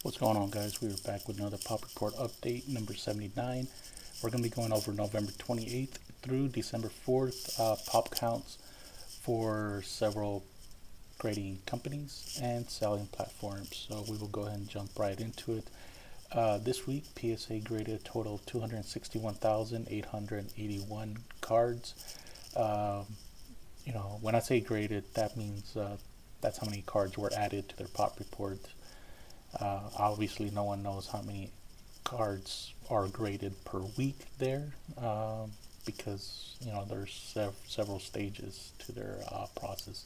What's going on, guys? We're back with another pop report update number 79. We're going to be going over November 28th through December 4th pop counts for several grading companies and selling platforms. So we will go ahead and jump right into it. This week, PSA graded a total of 261,881 cards. When I say graded, that means that's how many cards were added to their pop report. Obviously, no one knows how many cards are graded per week there, because there's several stages to their process.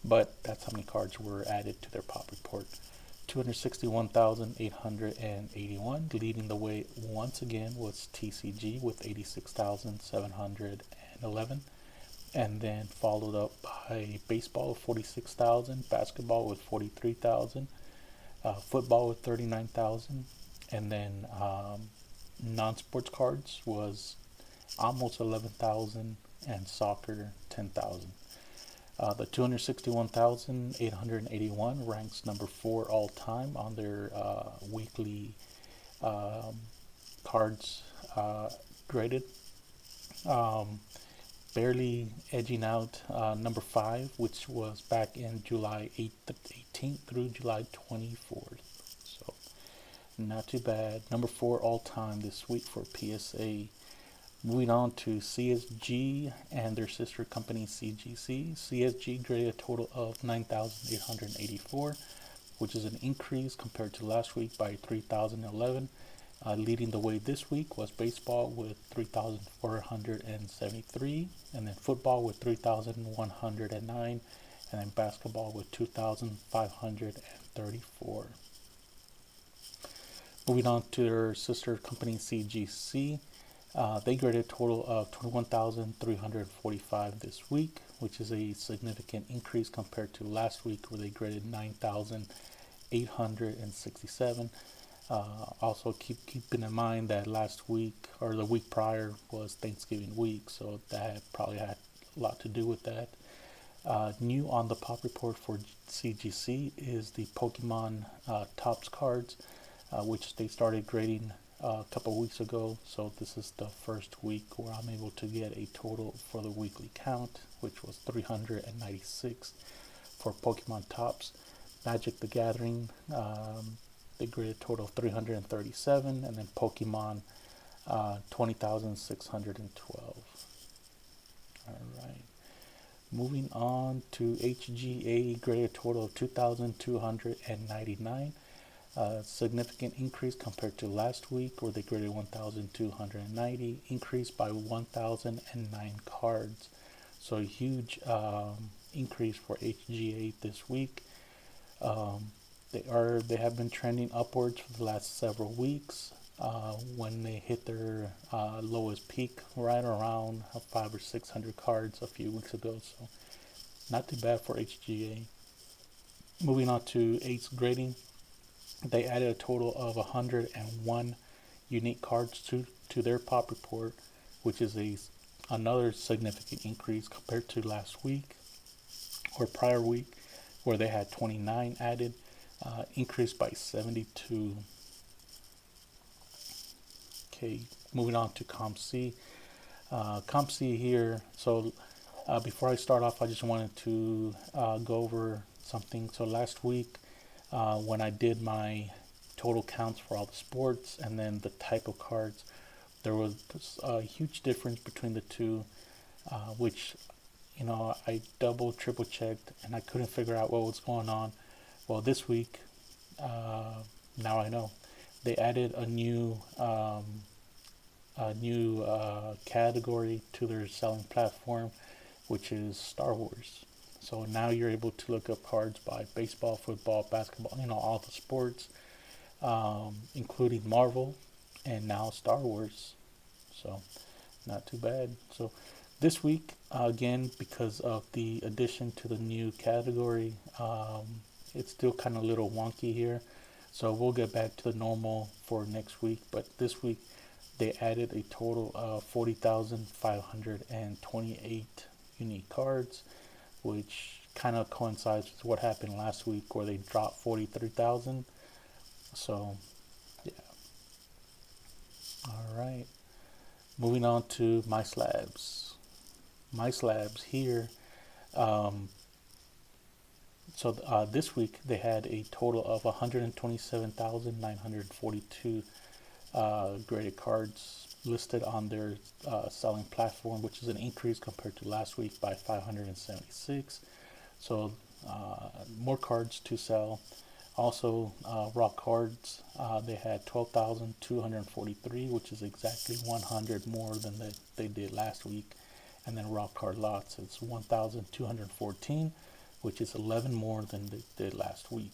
But that's how many cards were added to their pop report. 261,881. Leading the way once again was TCG with 86,711, and then followed up by baseball with 46,000, basketball with 43,000. Football with 39,000, and then non-sports cards was almost 11,000, and soccer 10,000. The 261,881 ranks number 4 all time on their weekly cards graded. Barely edging out number 5, which was back in July 18th through July 24th. So, not too bad. Number 4 all time this week for PSA. Moving on to CSG and their sister company CGC. CSG graded a total of 9,884, which is an increase compared to last week by 3,011. Leading the way this week was baseball with 3,473, and then football with 3,109, and then basketball with 2,534. Moving on to their sister company CGC, they graded a total of 21,345 this week, which is a significant increase compared to last week where they graded 9,867. Also keeping in mind that last week or the week prior was Thanksgiving week, so that probably had a lot to do with that. New on the pop report for CGC is the Pokemon Topps cards, which they started grading a couple weeks ago. So this is the first week where I'm able to get a total for the weekly count, which was 396 for Pokemon Topps. Magic the Gathering, they graded a total of 337, and then Pokemon 20,612. Alright. Moving on to HGA, graded a total of 2,299. Significant increase compared to last week where they graded 1,290, increased by 1,009 cards. So a huge increase for HGA this week. They have been trending upwards for the last several weeks. When they hit their lowest peak right around 500 or 600 cards a few weeks ago, so not too bad for HGA. Moving on to Ace grading, they added a total of 101 unique cards to their pop report, which is another significant increase compared to last week or prior week where they had 29 added. Increased by 72. Okay, moving on to COMC. COMC here. So before I start off, I just wanted to go over something. So last week, when I did my total counts for all the sports and then the type of cards, there was a huge difference between the two, which I double, triple checked, and I couldn't figure out what was going on. Well, this week, now I know. They added a new category to their selling platform, which is Star Wars. So now you're able to look up cards by baseball, football, basketball, all the sports, including Marvel, and now Star Wars. So not too bad. So this week, again, because of the addition to the new category, it's still kind of a little wonky here, so we'll get back to the normal for next week. But this week they added a total of 40,528 unique cards, which kind of coincides with what happened last week where they dropped 43,000. So yeah. All right. Moving on to MySlabs. MySlabs here. Um, this week they had a total of 127,942 graded cards listed on their selling platform, which is an increase compared to last week by 576. So more cards to sell. Also, raw cards, they had 12,243, which is exactly 100 more than they did last week. And then raw card lots, it's 1,214, which is 11 more than they did last week.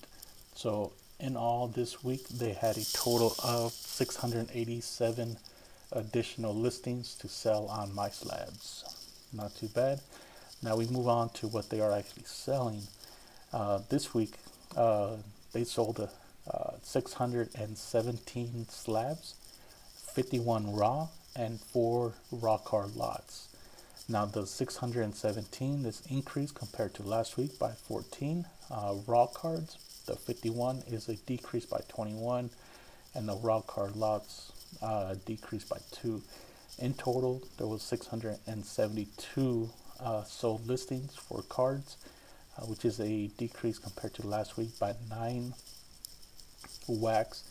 So in all this week, they had a total of 687 additional listings to sell on MySlabs. Not too bad. Now we move on to what they are actually selling. This week, they sold 617 slabs, 51 raw, and 4 raw card lots. Now the 617 is increased compared to last week by 14 raw cards. The 51 is a decrease by 21, and the raw card lots decreased by 2. In total, there was 672 sold listings for cards, which is a decrease compared to last week by 9. Wax,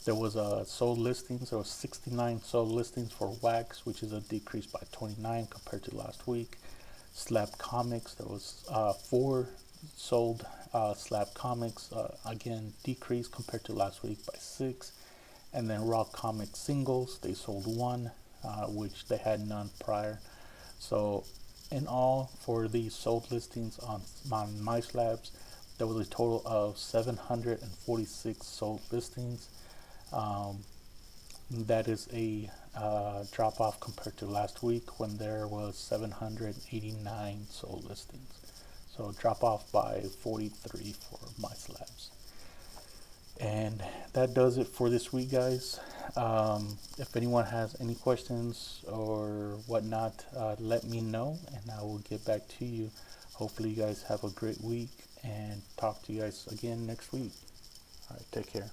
there was sold listings. There was 69 sold listings for wax, which is a decrease by 29 compared to last week. Slab comics, there was 4 sold slab comics, again decreased compared to last week by 6. And then raw comic singles, they sold 1, which they had none prior. So in all, for these sold listings on MySlabs, there was a total of 746 sold listings. That is a drop off compared to last week when there was 789 sold listings. So drop off by 43 for MySlabs. And that does it for this week, guys. If anyone has any questions or whatnot, let me know and I will get back to you. Hopefully you guys have a great week and talk to you guys again next week. All right, take care.